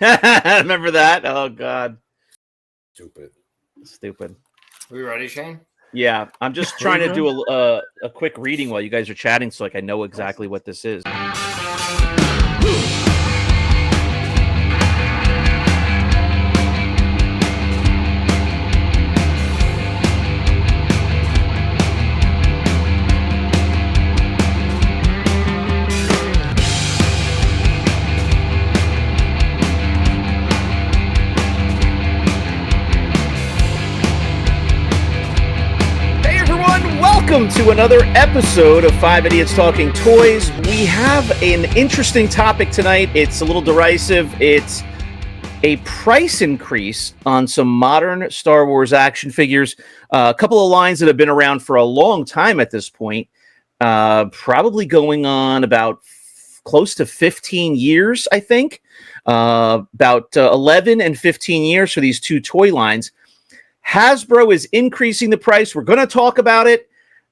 Remember that? Oh, God. Stupid. Are we ready, Shane? Yeah, I'm just trying to do a quick reading while you guys are chatting so I know exactly what this is. Welcome to another episode of Five Idiots Talking Toys. We have an interesting topic tonight. It's a little derisive. It's a price increase on some modern Star Wars action figures. A couple of lines that have been around for a long time at this point. Probably going on about close to 15 years, I think. About 11 and 15 years for these two toy lines. Hasbro is increasing the price. We're going to talk about it.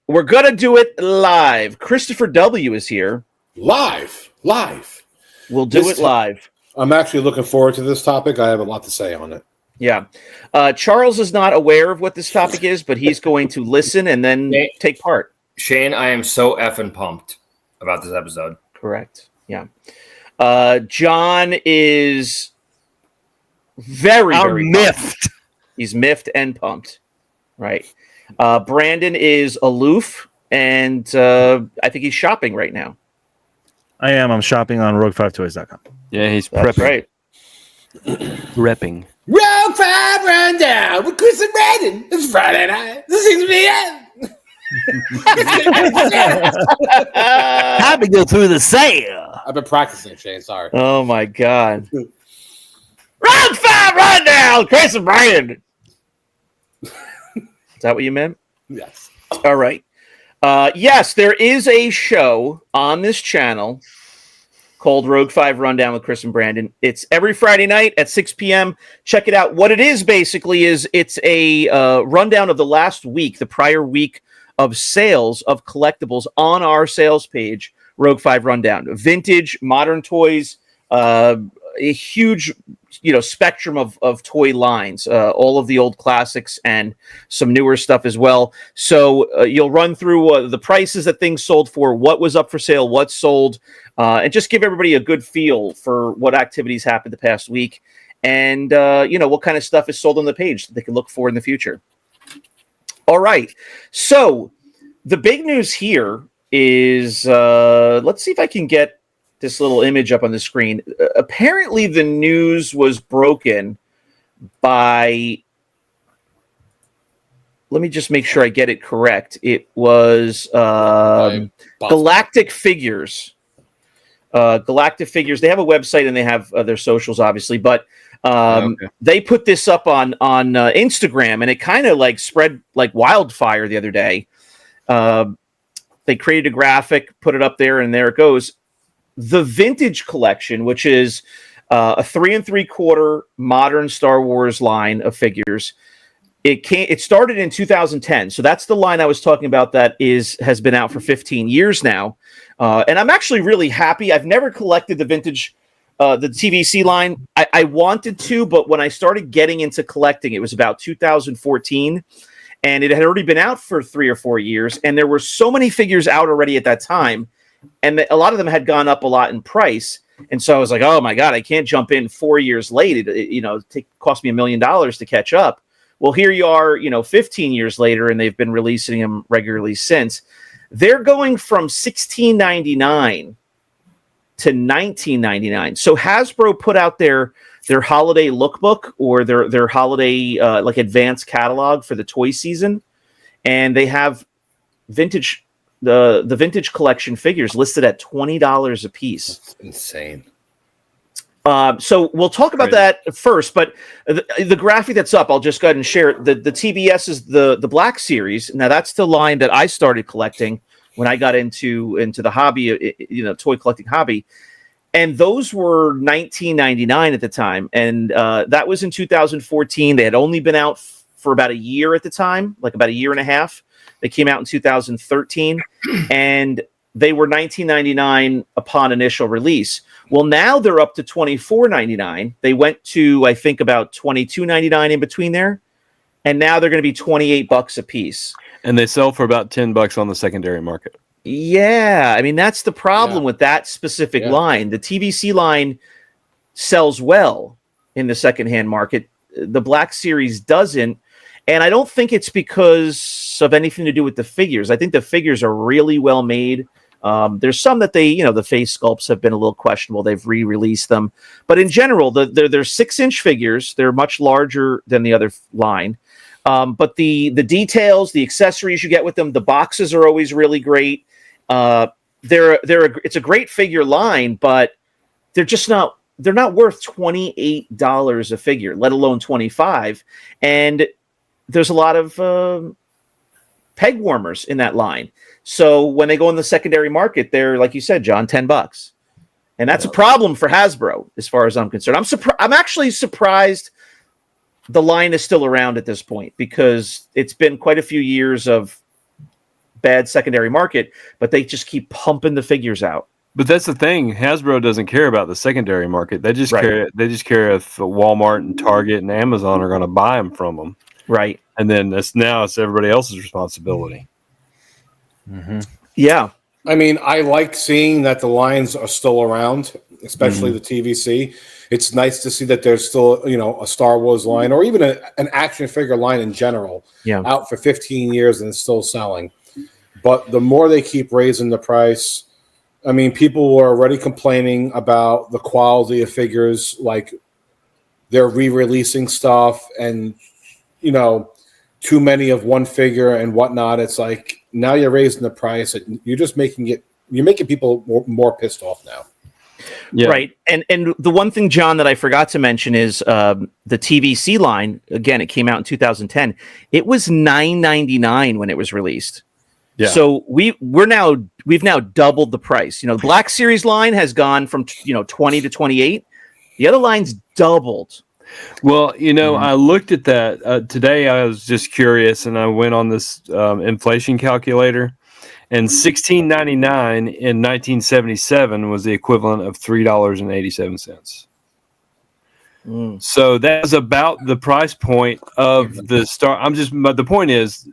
We're going to do it live. Christopher W. is here. Live. We'll do it live. I'm actually looking forward to this topic. I have a lot to say on it. Yeah. Charles is not aware of what this topic is, but he's going to listen and then take part. Shane, I am so effing pumped about this episode. Correct. Yeah. John is very miffed. He's miffed and pumped. Right. Brandon is aloof, and I think he's shopping right now. I am. I'm shopping on rogue5toys.com. Yeah, he's That's prepping. right. Repping. Rogue 5 Rundown with Chris and Brandon. It's Friday night. The 6 p.m. Time to go through the sale. I've been practicing, Shane. Sorry. Oh, my God. Round 5 Rundown, Chris and Brandon. Is that what you meant? Yes. All right. Yes, there is a show on this channel called Rogue 5 Rundown with Chris and Brandon. It's every Friday night at 6 p.m. Check it out. What it is basically is it's a rundown of the last week, the prior week of sales of collectibles on our sales page, Rogue 5 Rundown. Vintage, modern toys, a huge spectrum of toy lines, all of the old classics and some newer stuff as well. So you'll run through the prices that things sold for, what was up for sale, what sold, and just give everybody a good feel for what activities happened the past week and, what kind of stuff is sold on the page that they can look for in the future. All right. So the big news here is, let's see if I can get this little image up on the screen. Apparently the news was broken by, let me just make sure I get it correct. It was Galactic Figures. Galactic Figures. They have a website and they have their socials, obviously, but they put this up on Instagram, and it kind of spread like wildfire the other day. They created a graphic, put it up there, and there it goes. The Vintage Collection, which is a 3 3/4 modern Star Wars line of figures. It started in 2010, so that's the line I was talking about. That has been out for 15 years now, and I'm actually really happy. I've never collected the vintage, the TVC line. I wanted to, but when I started getting into collecting, it was about 2014, and it had already been out for 3 or 4 years, and there were so many figures out already at that time. And a lot of them had gone up a lot in price. And so I was like, oh, my God, I can't jump in 4 years late. It cost me $1 million to catch up. Well, here you are, 15 years later, and they've been releasing them regularly since. They're going from $16.99 to $19.99. So Hasbro put out their holiday lookbook, or their holiday advanced catalog for the toy season. And they have vintage... The Vintage Collection figures listed at $20 a piece. That's insane. So we'll talk about that first, but the graphic that's up, I'll just go ahead and share it. The TBS is the Black Series. Now that's the line that I started collecting when I got into the hobby, toy collecting hobby. And those were $19.99 at the time. And that was in 2014. They had only been out for about a year at the time, like about a year and a half. They came out in 2013, and they were $19.99 upon initial release. Well, now they're up to $24.99. They went to, I think, about $22.99 in between there, and now they're going to be $28 a piece. And they sell for about $10 on the secondary market. Yeah, I mean that's the problem with that specific line. The TVC line sells well in the secondhand market. The Black Series doesn't, and I don't think it's because of anything to do with the figures. I think the figures are really well made. There's some that the face sculpts have been a little questionable. They've re-released them, but in general, they're 6-inch figures. They're much larger than the other line. But the details, the accessories you get with them, the boxes are always really great. It's a great figure line, but they're not worth $28 a figure, let alone $25. And there's a lot of peg warmers in that line. So when they go in the secondary market, they're, like you said, John, $10. And that's a problem for Hasbro, as far as I'm concerned. I'm actually surprised the line is still around at this point, because it's been quite a few years of bad secondary market, but they just keep pumping the figures out. But that's the thing. Hasbro doesn't care about the secondary market. They just care. They just care if Walmart and Target and Amazon are going to buy them from them. Right. And then it's everybody else's responsibility. Mm-hmm. Yeah. I mean, I like seeing that the lines are still around, especially the TVC. It's nice to see that there's still, a Star Wars line, or even an action figure line in general, out for 15 years and it's still selling. But the more they keep raising the price, I mean, people were already complaining about the quality of figures, like they're re-releasing stuff and, too many of one figure and whatnot. It's like, now you're raising the price. You're just making people more pissed off now. Yeah. Right. And the one thing, John, that I forgot to mention is the TVC line. Again, it came out in 2010. It was $9.99 when it was released. Yeah. So we've now doubled the price. The Black Series line has gone from 20 to 28. The other line's doubled. Well, I looked at that today. I was just curious, and I went on this inflation calculator, and $16.99 in 1977 was the equivalent of $3.87. So that's about the price point of the Star. But the point is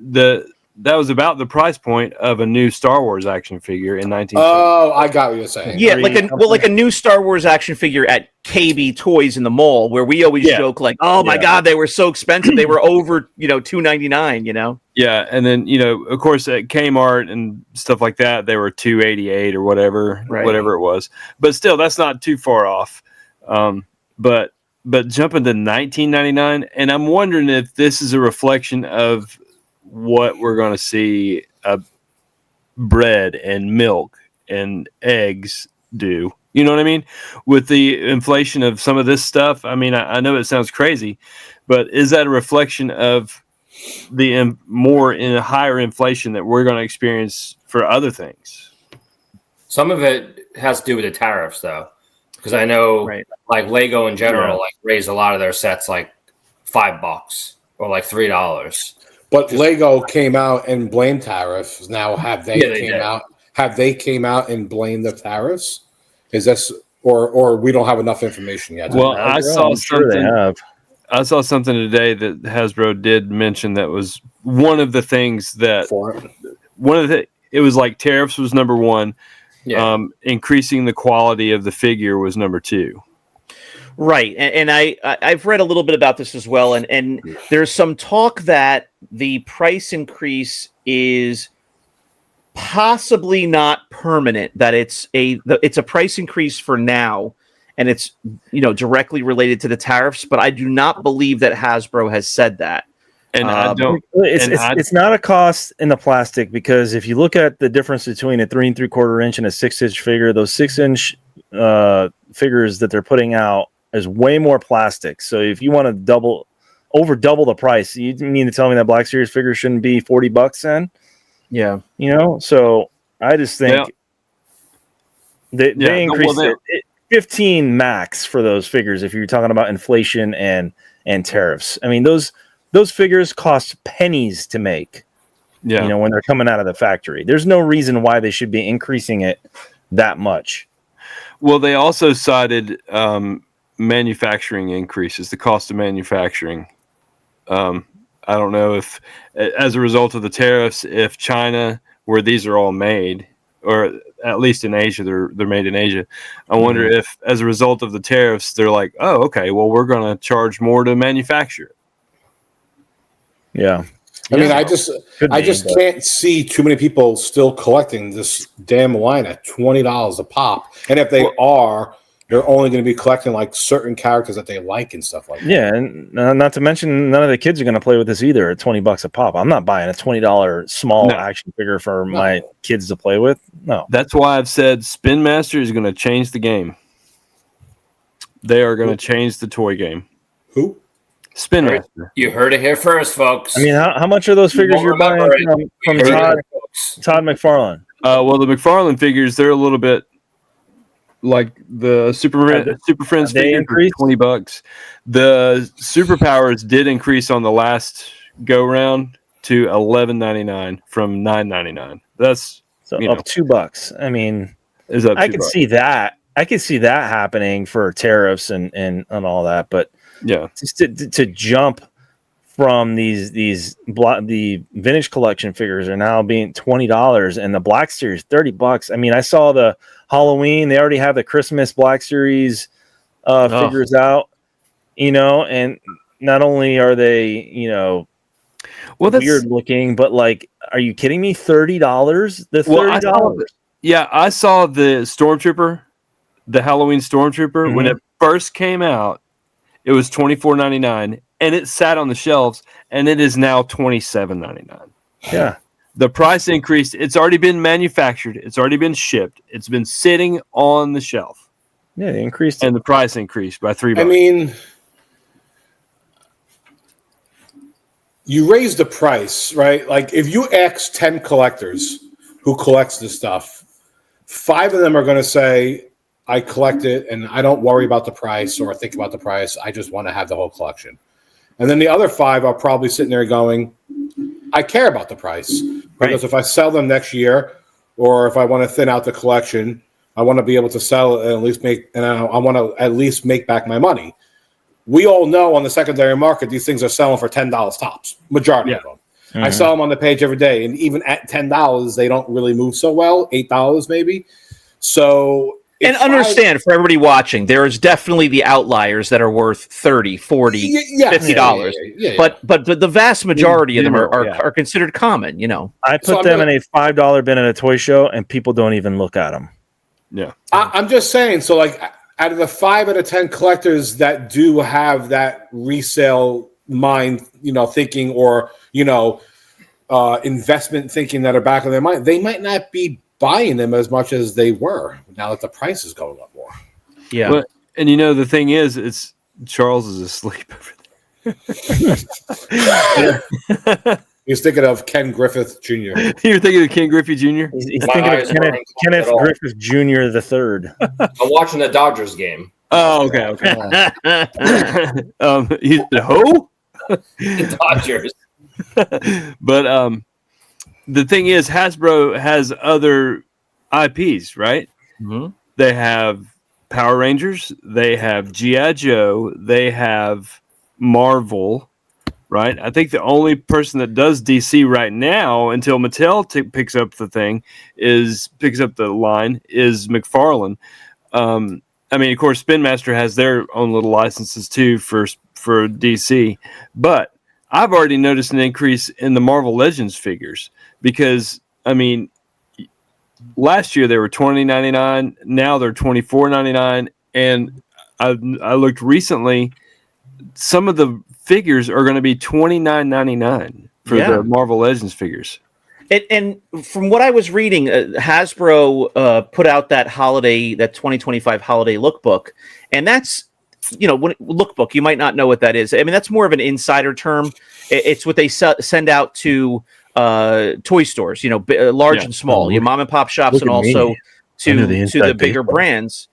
that was about the price point of a new Star Wars action figure in 1970. Oh, I got what you're saying. Yeah, like a new Star Wars action figure at KB Toys in the mall, where we always joke like, "Oh my God, they were so expensive. They were over, $299." Yeah, and then of course at Kmart and stuff like that, they were $288 or whatever it was. But still, that's not too far off. But jumping to $19.99, and I'm wondering if this is a reflection of what we're going to see bread and milk and eggs do. You know what I mean? With the inflation of some of this stuff, I mean, I know it sounds crazy, but is that a reflection of the more in a higher inflation that we're going to experience for other things? Some of it has to do with the tariffs, though, because I know like Lego in general raised a lot of their sets like $5 or like $3. But Lego came out and blamed tariffs. Now, have they came out and blamed the tariffs? Is this or we don't have enough information yet? Well, I saw something today that Hasbro did mention that was one of the things that it was like tariffs was number one. Yeah. Increasing the quality of the figure was number two. Right, and I've read a little bit about this as well, and there's some talk that the price increase is possibly not permanent. That it's a price increase for now, and it's directly related to the tariffs. But I do not believe that Hasbro has said that. And I don't. It's not a cost in the plastic, because if you look at the difference between a 3 3/4 inch and a 6-inch figure, those 6-inch figures that they're putting out is way more plastic. So if you want to over double the price, you mean to tell me that Black Series figure shouldn't be $40 then? Yeah. So I just think they increased it 15 max for those figures if you're talking about inflation and tariffs. I mean, those figures cost pennies to make. Yeah. When they're coming out of the factory. There's no reason why they should be increasing it that much. Well, they also cited manufacturing increases, the cost of manufacturing. I don't know if, as a result of the tariffs, if China, where these are all made, or at least in Asia, they're made in Asia. I wonder if, as a result of the tariffs, they're like, oh, okay, well, we're going to charge more to manufacture it. Yeah. I mean, I just can't see too many people still collecting this damn line at $20 a pop. And if they are, they're only going to be collecting like certain characters that they like and stuff like that. Yeah, and not to mention, none of the kids are going to play with this either at $20 a pop. I'm not buying a $20 small action figure for my kids to play with. No. That's why I've said Spin Master is going to change the game. They are going to change the toy game. Who? Spin Master. You heard it here first, folks. I mean, how much are those figures you're buying from Todd McFarlane? Well, the McFarlane figures, they're a little bit like the Super Friends figures, $20. The Superpowers did increase on the last go round to $11.99 from $9.99. That's up $2. I mean, I could see that. I could see that happening for tariffs and all that, but yeah, just to jump from the vintage collection figures are now being $20 and the Black Series $30. I mean, I saw the Halloween, they already have the Christmas Black Series figures out, and not only are they, weird looking, but like, are you kidding me? $30? The $30? I saw the Stormtrooper, the Halloween Stormtrooper, when it first came out. It was $24.99, and it sat on the shelves, and it is now $27.99. Yeah. The price increased. It's already been manufactured. It's already been shipped. It's been sitting on the shelf. Yeah, they increased. And the price increased by $3. I mean, you raise the price, right? Like, if you ask 10 collectors who collects this stuff, 5 of them are going to say, I collect it and I don't worry about the price or think about the price. I just want to have the whole collection. And then the other 5 are probably sitting there going, I care about the price. Because if I sell them next year, or if I want to thin out the collection, I want to be able to sell it and at least I want to at least make back my money. We all know on the secondary market, these things are selling for $10 tops, majority of them. Mm-hmm. I sell them on the page every day. And even at $10, they don't really move so well, $8 maybe. So... And understand, for everybody watching, there is definitely the outliers that are worth $30, $40, $50. Yeah. But the vast majority of them are considered common, I put them in a $5 bin at a toy show, and people don't even look at them. Yeah. I'm just saying, so like out of the 5 out of 10 collectors that do have that resale mind, thinking or, investment thinking that are back in their mind, they might not be buying them as much as they were now that the price is going up more. Yeah. Well, and the thing is, it's Charles is asleep over there. He's thinking of Ken Griffith Jr. You're thinking of Ken Griffith Jr.? He's thinking of Kenneth Griffith Jr. the third. I'm watching the Dodgers game. Oh, okay. He's the who? The Dodgers. But the thing is, Hasbro has other IPs, right? Mm-hmm. They have Power Rangers, they have G.I. Joe, they have Marvel, right? I think the only person that does DC right now, until Mattel picks up the line, is McFarlane. I mean, of course, Spin Master has their own little licenses too for DC, but I've already noticed an increase in the Marvel Legends figures because, I mean, last year they were $20.99. Now they're $24.99. And I looked recently, some of the figures are going to be $29.99 for the Marvel Legends figures. And from what I was reading, Hasbro put out that 2025 holiday lookbook, and that's, lookbook, you might not know what that is. I mean, that's more of an insider term. It's what they send out to toy stores, large and small, your mom and pop shops, and also to the bigger brands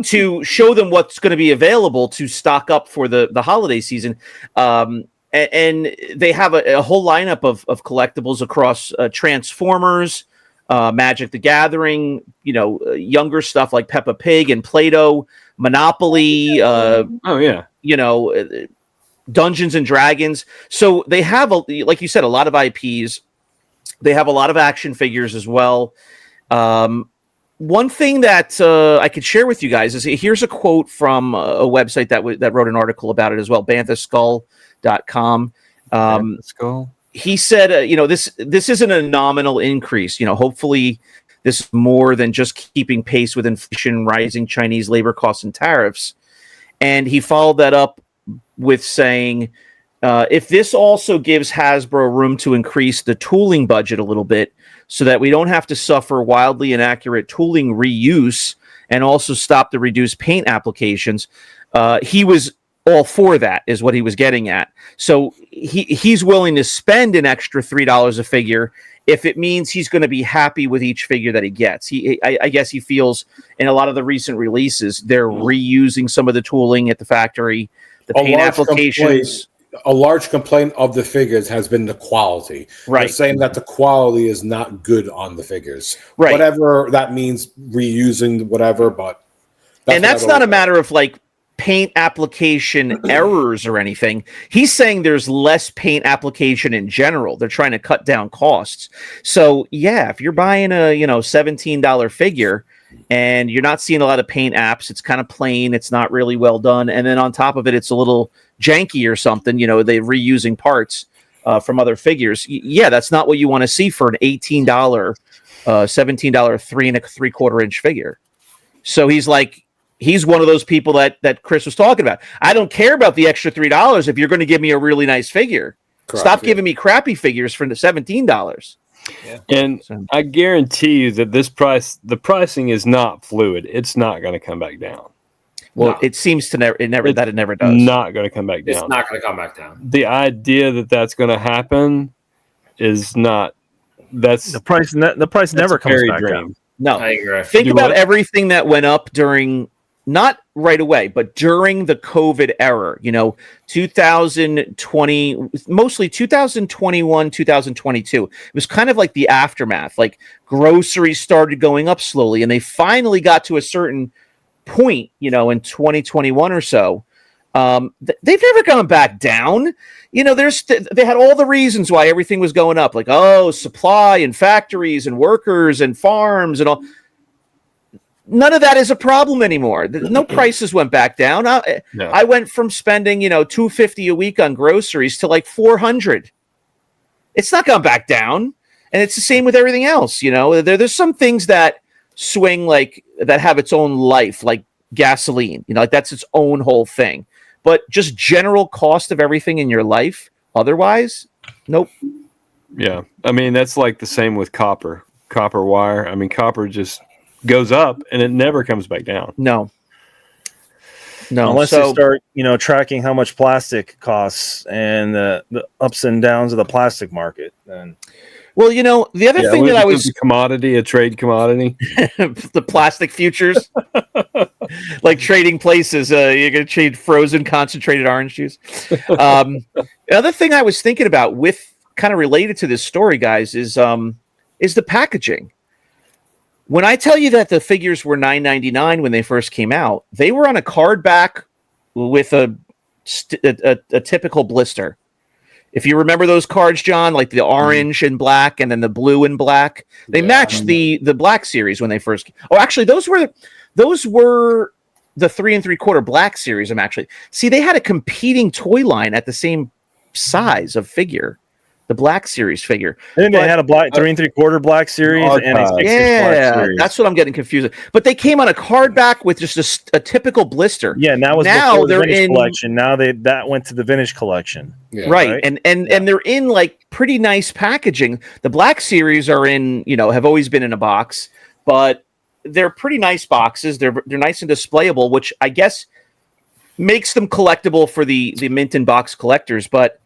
to show them what's going to be available to stock up for the holiday season. And they have a whole lineup of collectibles across Transformers, Magic the Gathering, younger stuff like Peppa Pig and Play-Doh, Monopoly. Dungeons and Dragons. So they have, like you said, a lot of IPs. They have a lot of action figures as well. One thing that I could share with you guys is here's a quote from a website that wrote an article about it as well, banthaskull.com. Skull. He said, this isn't a nominal increase. Hopefully this is more than just keeping pace with inflation, rising Chinese labor costs, and tariffs. And he followed that up with saying, if this also gives Hasbro room to increase the tooling budget a little bit so that we don't have to suffer wildly inaccurate tooling reuse and also stop the reduced paint applications, he was all for that, is what he was getting at. So he's willing to spend an extra $3 a figure if it means he's going to be happy with each figure that he gets. I guess he feels in a lot of the recent releases, they're reusing some of the tooling at the factory, the paint applications. A large complaint of the figures has been the quality. Right. They're saying that the quality is not good on the figures. Right. Whatever that means, reusing whatever, but that's not a matter of like paint application errors or anything. He's saying there's less paint application in general. They're trying to cut down costs. So yeah, if you're buying a $17 figure and you're not seeing a lot of paint apps, it's kind of plain, it's not really well done, and then on top of it, it's a little janky or something. They're reusing parts from other figures. Yeah, that's not what you want to see for an $18, $17 3 3/4 inch figure. So he's one of those people that Chris was talking about. I don't care about the extra $3 if you're going to give me a really nice figure. Correct, Stop giving me crappy figures for the $17. Yeah. And I guarantee you that the pricing is not fluid. It's not going to come back down. Well, it seems to never does. Not going to come back down. It's not going to come back down. The idea that that's going to happen is not. That's the price. The price never comes back down. No, I agree. Think about everything that went up during, not right away, but during the COVID era. 2020, mostly 2021, 2022. It was kind of like the aftermath. Like groceries started going up slowly, and they finally got to a certain point, in 2021 or so. They've never gone back down. They had all the reasons why everything was going up, like supply and factories and workers and farms and all. None of that is a problem anymore. No prices went back down. I went from spending $250 a week on groceries to like $400. It's not gone back down, and it's the same with everything else. There's some things that swing that have its own life, like gasoline. That's its own whole thing. But just general cost of everything in your life, otherwise, nope. Yeah, I mean that's like the same with copper wire. I mean, copper just goes up and it never comes back down. No. Unless they start, tracking how much plastic costs and the ups and downs of the plastic market. Then, well, the other thing that I was a trade commodity, the plastic futures, like trading places. You're going to trade frozen concentrated orange juice. The other thing I was thinking about, with kind of related to this story, guys, is the packaging. When I tell you that the figures were $9.99 when they first came out, they were on a card back with a typical blister. If you remember those cards, John, like the orange and black and then the blue and black, they matched the black series when they first. Oh, actually, those were the 3 3/4 black series. They had a competing toy line at the same size of figure. The black series figure. And then they had a black 3 3/4 black series and a 6 black series. That's what I'm getting confused with. But they came on a card back with just a typical blister. Yeah, now they're in collection. Now that went to the vintage collection. Yeah, right. And they're in like pretty nice packaging. The black series are in, have always been in a box, but they're pretty nice boxes. They're nice and displayable, which I guess makes them collectible for the mint and box collectors, but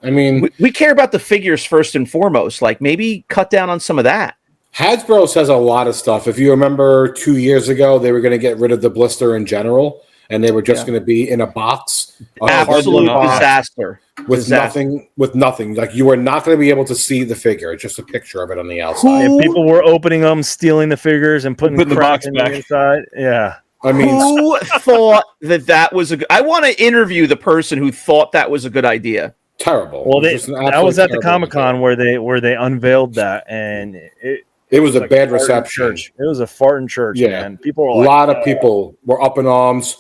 I mean, we care about the figures first and foremost. Like maybe cut down on some of that. Hasbro says a lot of stuff. If you remember 2 years ago, they were going to get rid of the blister in general and they were just going to be in a box. Absolute disaster. With nothing. Like, you are not going to be able to see the figure. It's just a picture of it on the outside. And people were opening them, stealing the figures, and putting the box in back the inside. Yeah. I mean, who thought that was a good? I want to interview the person who thought that was a good idea. Terrible. Well, I was at the Comic-Con where they unveiled that, and it was a bad reception. It was a fart in church, man. People were a lot of people were up in arms.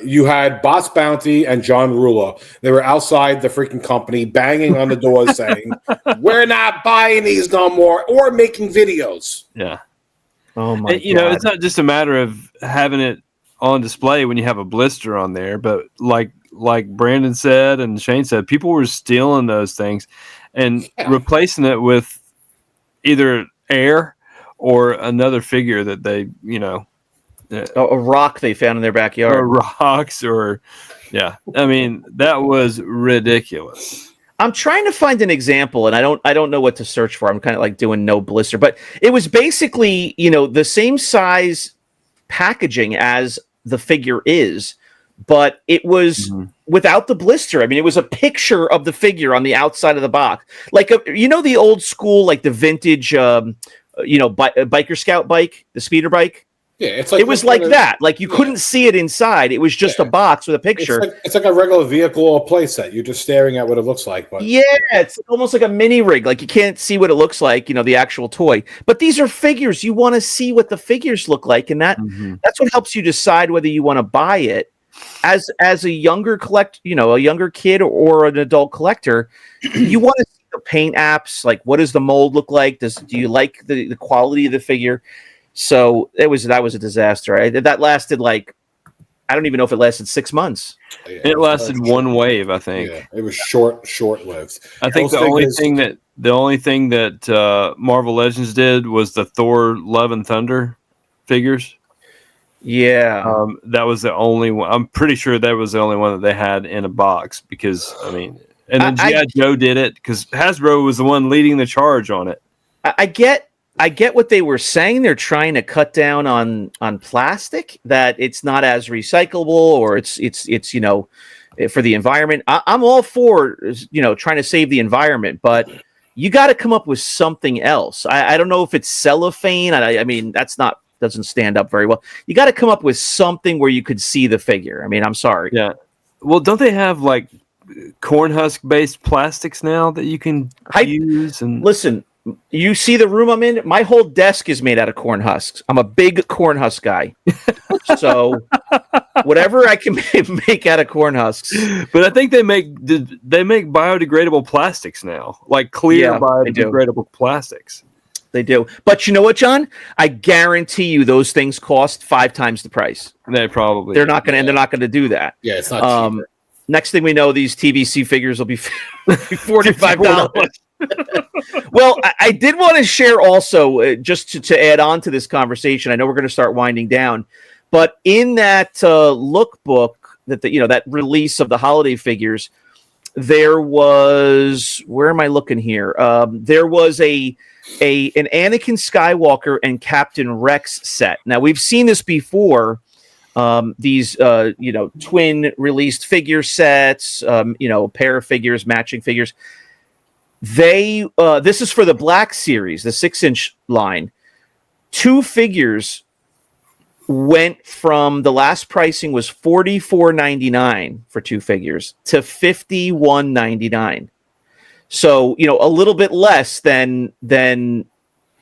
You had Boss Bounty and John Rula. They were outside the freaking company, banging on the doors, saying, "We're not buying these no more," or making videos. Yeah. Oh my! You know, it's not just a matter of having it on display when you have a blister on there, but like Brandon said and Shane said, people were stealing those things and replacing it with either air or another figure that they, a rock they found in their backyard, or rocks, or I mean, that was ridiculous. I'm trying to find an example, and I don't know what to search for. I'm kind of like doing no blister, but it was basically, the same size packaging as the figure is, but it was without the blister. I mean, it was a picture of the figure on the outside of the box, like the old school, like the vintage, biker scout bike, the speeder bike. Yeah, it's like it was like that. Like, you couldn't see it inside. It was just a box with a picture. It's like a regular vehicle or playset. You're just staring at what it looks like. But it's almost like a mini rig. Like, you can't see what it looks like, the actual toy. But these are figures. You want to see what the figures look like, and that's what helps you decide whether you want to buy it. As a younger a younger kid or an adult collector, you want to see the paint apps. Like, what does the mold look like? Do you like the quality of the figure? So that was a disaster. That lasted I don't even know if it lasted 6 months. Yeah, it lasted one wave, I think. Yeah, it was short-lived. I think the only thing that Marvel Legends did was the Thor Love and Thunder figures. Yeah, that was the only one. I'm pretty sure that was the only one that they had in a box, because and then G.I. Joe did it because Hasbro was the one leading the charge on it. I get what they were saying. They're trying to cut down on plastic, that it's not as recyclable, or it's for the environment. I'm all for trying to save the environment, but you got to come up with something else. I don't know if it's cellophane. I mean, doesn't stand up very well. You got to come up with something where you could see the figure. I mean, I'm sorry. Yeah. Well, don't they have like corn husk based plastics now that you can use? And listen, you see the room I'm in? My whole desk is made out of corn husks. I'm a big corn husk guy. So whatever I can make out of corn husks. But I think they make biodegradable plastics now, like clear biodegradable plastics. They do. But you know what, John? I guarantee you those things cost 5 times the price. They're not going to do that. Yeah, it's not cheaper. Next thing we know, these TVC figures will be $45. Well, I did want to share also, just to add on to this conversation. I know we're going to start winding down, but in that lookbook, that release of the holiday figures, there was, where am I looking here? There was an Anakin Skywalker and Captain Rex set. Now, we've seen this before. These twin released figure sets, a pair of figures, matching figures. This is for the Black Series, the 6-inch line. 2 figures went from, the last pricing was $44.99 for 2 figures to $51.99. So, a little bit less than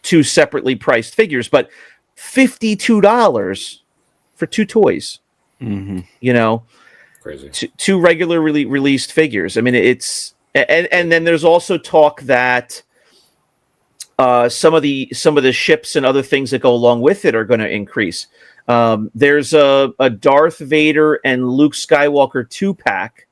2 separately priced figures, but $52 for 2 toys. Crazy. 2 regularly released figures. I mean, it's, and then there's also talk that some of the ships and other things that go along with it are going to increase. There's a Darth Vader and Luke Skywalker 2-pack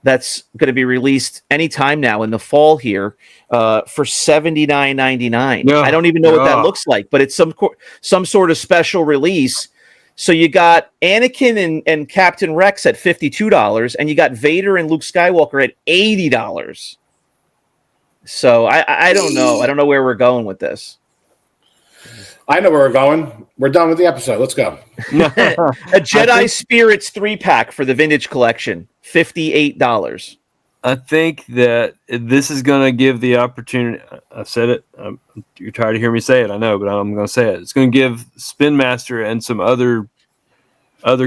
that's going to be released anytime now in the fall here for $79.99. Yeah. I don't even know what that looks like, but it's some sort of special release. So you got Anakin and Captain Rex at $52, and you got Vader and Luke Skywalker at $80. So I don't know. I don't know where we're going with this. I know where we're going. We're done with the episode. Let's go. A Jedi Spirits 3-pack for the vintage collection, $58. I think that this is going to give the opportunity. I've said it. You're tired to hear me say it. I know, but I'm going to say it. It's going to give Spin Master and some other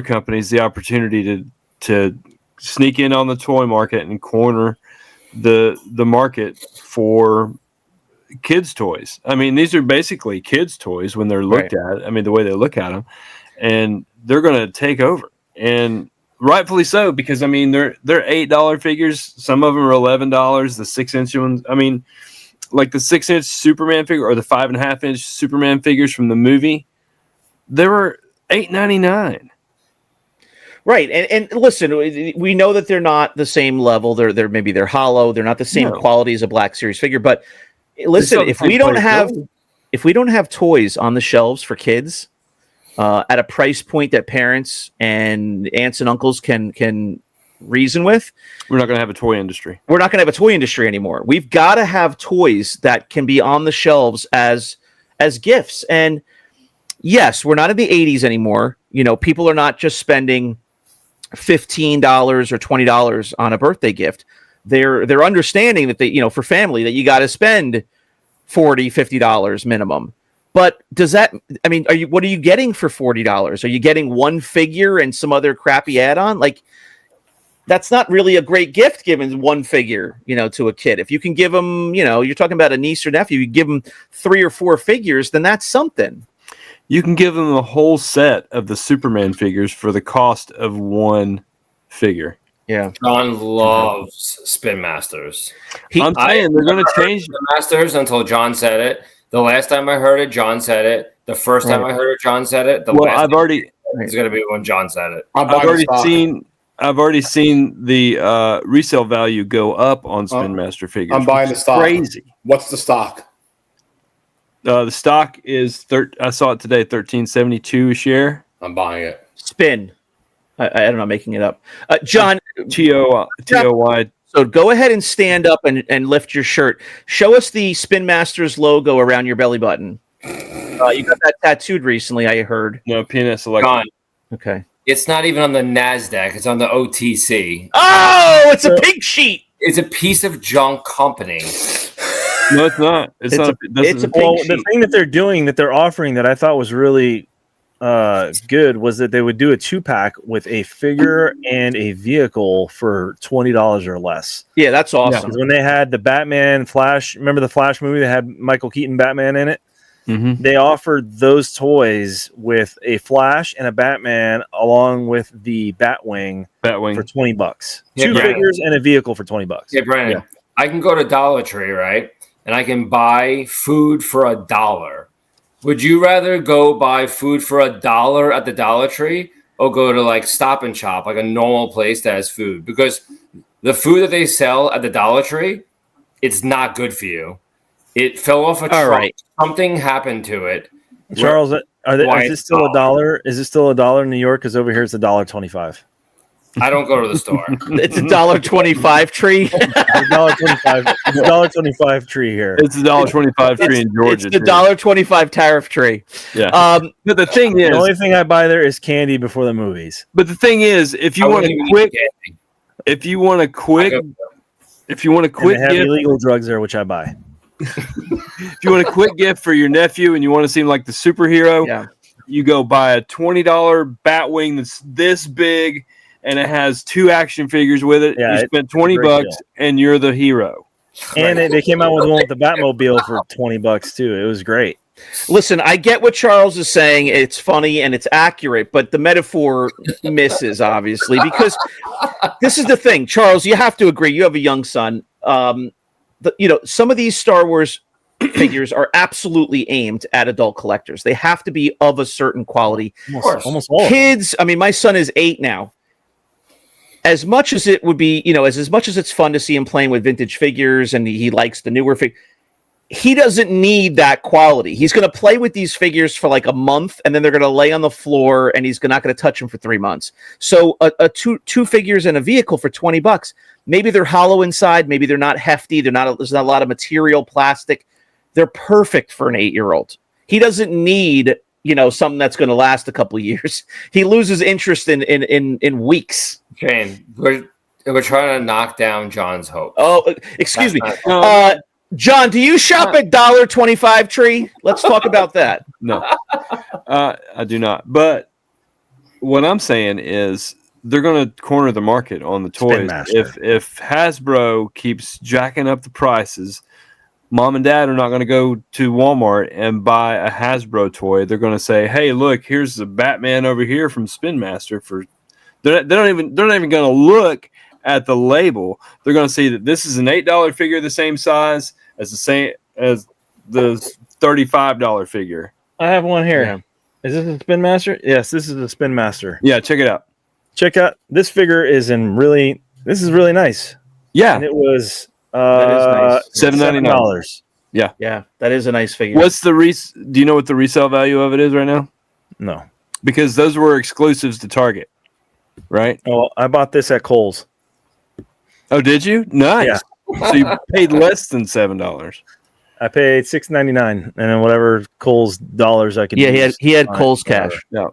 companies the opportunity to sneak in on the toy market and corner the market for kids' toys. I mean, these are basically kids' toys when they're looked at. I mean, the way they look at them, and they're going to take over. And rightfully so, because I mean they're $8 figures. Some of them are $11. The 6-inch ones. I mean, like the 6-inch Superman figure or the 5.5-inch Superman figures from the movie, they were $8.99. Right, and listen, we know that they're not the same level. They're hollow. They're not the same quality as a Black Series figure. But listen, if we don't have toys on the shelves for kids, at a price point that parents and aunts and uncles can reason with, we're not going to have a toy industry. We're not going to have a toy industry anymore. We've got to have toys that can be on the shelves as gifts. And yes, we're not in the 80s anymore. You know, people are not just spending $15 or $20 on a birthday gift. They're understanding that for family that you got to spend $40, $50 minimum. But does that, I mean, what are you getting for $40? Are you getting one figure and some other crappy add-on? Like, that's not really a great gift given one figure, to a kid. If you can give them, you're talking about a niece or nephew, you give them 3 or 4 figures, then that's something. You can give them a whole set of the Superman figures for the cost of one figure. Yeah. John loves Spin Masters. I'm saying they're going to change Spin Masters until John said it. The last time I heard it, John said it. The first time I heard it, John said it. I've already. It's going to be when John said it. I've already seen the resale value go up on Spin Master figures. I'm buying the stock. Crazy. What's the stock? The stock is I saw it today, $13.72 a share. I'm buying it. Spin. I don't know, making it up. John, TOY. So go ahead and stand up and lift your shirt. Show us the Spin Masters logo around your belly button. You got that tattooed recently, I heard. No, Peanut Selection. John, okay. It's not even on the NASDAQ. It's on the OTC. Oh, it's a pink sheet. It's a piece of junk company. No, it's not. It's not. It's a pink sheet. The thing that they're doing, that they're offering, that I thought was really good, was that they would do a 2-pack with a figure and a vehicle for $20 or less. Yeah, that's awesome. When they had the Batman Flash, remember the Flash movie that had Michael Keaton Batman in it? Mm-hmm. They offered those toys with a Flash and a Batman along with the Batwing for $20. Yeah, 2 figures and a vehicle for $20. Yeah, Brandon. Yeah. I can go to Dollar Tree, right? And I can buy food for $1. Would you rather go buy food for $1 at the Dollar Tree or go to like Stop and Shop, like a normal place that has food? Because the food that they sell at the Dollar Tree, it's not good for you. It fell off a truck. Right. Something happened to it. Charles, is it still $1? Is it still $1 in New York? Because over here it's $1.25. I don't go to the store. It's $1.25 tree. $1.25. It's $1.25 tree here. It's $1.25 tree in Georgia. It's the $1.25 tariff tree. Yeah. But the thing is, the only thing I buy there is candy before the movies. But the thing is, if you want a quick they have gift, illegal drugs there, which I buy. If you want a quick gift for your nephew and you want to seem like the superhero, you go buy a $20 Batwing that's this big. And it has 2 action figures with it. Yeah, you spent $20 and you're the hero. And they came out with one with the Batmobile for $20 too. It was great. Listen, I get what Charles is saying. It's funny and it's accurate, but the metaphor misses, obviously, because this is the thing. Charles, you have to agree. You have a young son. Some of these Star Wars figures are absolutely aimed at adult collectors. They have to be of a certain quality. Almost all. Kids, I mean, my son is 8 now. As much as it would be, as much as it's fun to see him playing with vintage figures and he likes the newer figure, he doesn't need that quality. He's going to play with these figures for like a month and then they're going to lay on the floor and he's not going to touch them for 3 months. So two figures and a vehicle for $20, maybe they're hollow inside. Maybe they're not hefty. There's not a lot of material, plastic. They're perfect for an 8-year-old. He doesn't need, something that's going to last a couple of years. He loses interest in weeks. Shane, we're trying to knock down John's hope. Oh, excuse me. John, do you shop at $1.25 Tree? Let's talk about that. No, I do not. But what I'm saying is they're going to corner the market on the toys. If Hasbro keeps jacking up the prices, mom and dad are not going to go to Walmart and buy a Hasbro toy. They're going to say, "Hey, look, here's the Batman over here from Spin Master." They're not even going to look at the label. They're going to see that this is an $8 figure, the same size as the $35 figure. I have one here. Yeah. Is this a Spin Master? Yes, this is a Spin Master. Yeah, check it out. Check out this figure is this is really nice. Yeah. And it was that is nice. $7. Yeah, that is a nice figure. What's the do you know what the resale value of it is right now? No. Because those were exclusives to Target, right? Oh, I bought this at Kohl's. Oh, did you? Nice. Yeah. So you paid less than $7. I paid $6.99 and then whatever Kohl's dollars I could use. He had Kohl's cash. Yeah.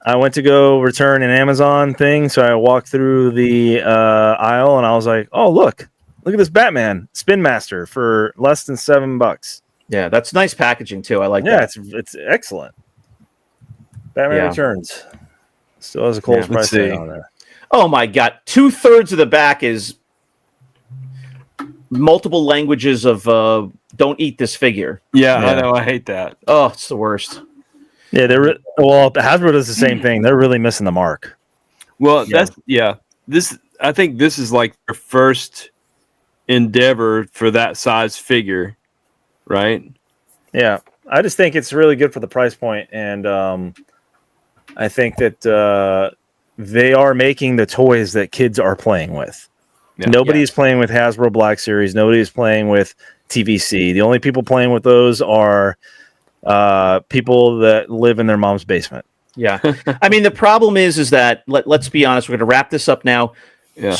I went to go return an Amazon thing, so I walked through the aisle and I was like, "Oh, look at this Batman Spin Master for less than $7." Yeah, that's nice packaging too. I like that. Yeah, it's excellent. Batman Returns still has a Kohl's price tag on there. Oh my God, 2/3 of the back is multiple languages of "Don't eat this figure." Yeah, I know. I hate that. Oh, it's the worst. Yeah, Hasbro does the same thing. They're really missing the mark. Well, I think this is like their first endeavor for that size figure, right? Yeah, I just think it's really good for the price point, and I think that they are making the toys that kids are playing with. Yeah, Nobody's playing with Hasbro Black Series. Nobody's playing with TVC. The only people playing with those are people that live in their mom's basement. Yeah. I mean, the problem is that let's be honest, we're going to wrap this up now. Yeah.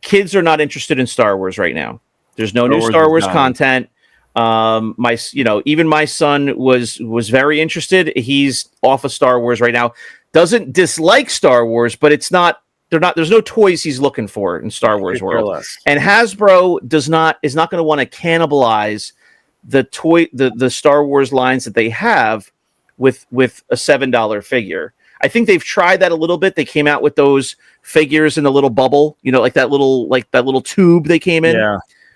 Kids are not interested in Star Wars right now. There's no new Star Wars content. Even my son was very interested. He's off of Star Wars right now. Doesn't dislike Star Wars, but there's no toys he's looking for in Star Wars world. And Hasbro is not going to want to cannibalize the Star Wars lines that they have with a $7 figure. I think they've tried that a little bit. They came out with those figures in a little bubble, like that little tube they came in.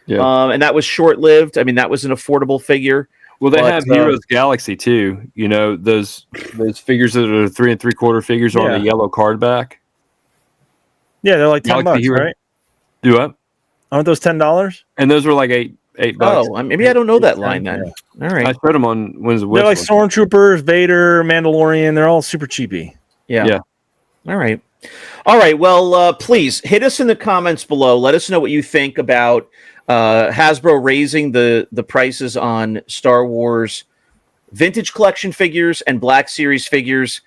Yeah. And that was short-lived. I mean, that was an affordable figure. Well, they have Heroes Galaxy too. Those figures that are 3 3/4 figures on a yellow card back. Yeah, they're like $10, right? Do what? Aren't those $10? And those were like $8. Oh, maybe I don't know that line then. Yeah. All right, I showed them on Wednesday. They're like Stormtroopers, Vader, Mandalorian. They're all super cheapy. Yeah. All right. Well, please hit us in the comments below. Let us know what you think about Hasbro raising the prices on Star Wars vintage collection figures and Black Series figures.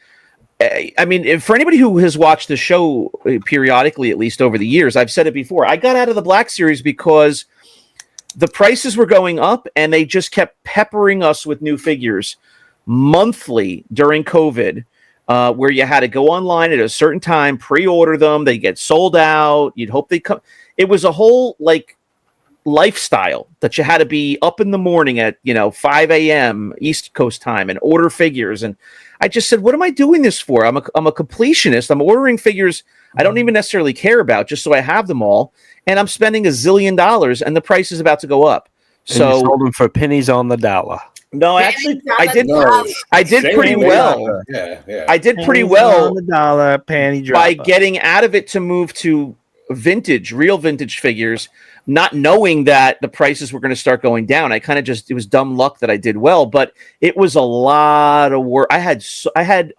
I mean, for anybody who has watched the show periodically, at least over the years, I've said it before. I got out of the Black Series because the prices were going up and they just kept peppering us with new figures monthly during COVID, where you had to go online at a certain time, pre-order them. They get sold out. You'd hope they come. It was a whole lifestyle that you had to be up in the morning at 5 a.m. East Coast time and order figures. And I just said, what am I doing this for? I'm a completionist. I'm ordering figures I don't even necessarily care about just so I have them all. And I'm spending $1 zillion and the price is about to go up. And you sold them for pennies on the dollar. No, actually, I did pretty well. Yeah. I did pretty well on the dollar, panty dropper. By getting out of it to move to real vintage figures, not knowing that the prices were going to start going down. I kind of it was dumb luck that I did well, but it was a lot of work. I had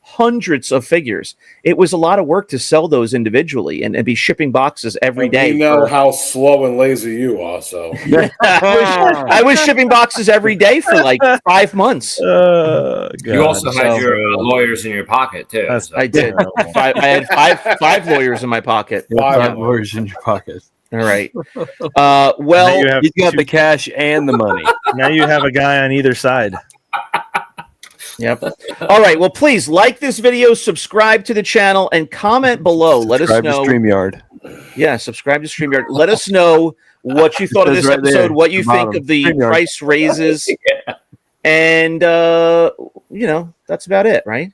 hundreds of figures. It was a lot of work to sell those individually and be shipping boxes every day. We know how slow and lazy you are, so. I was shipping boxes every day for like 5 months. You also had your lawyers in your pocket, too. I did. I had five lawyers in my pocket. 5 lawyers in your pocket. All right. Well, he's got the cash and the money. Now you have a guy on either side. Yep. All right. Well, please like this video, subscribe to the channel, and comment below. Let us know. Subscribe to StreamYard. Yeah, subscribe to StreamYard. Let us know what you thought of this episode, what you think of the StreamYard. price raises, and that's about it, right?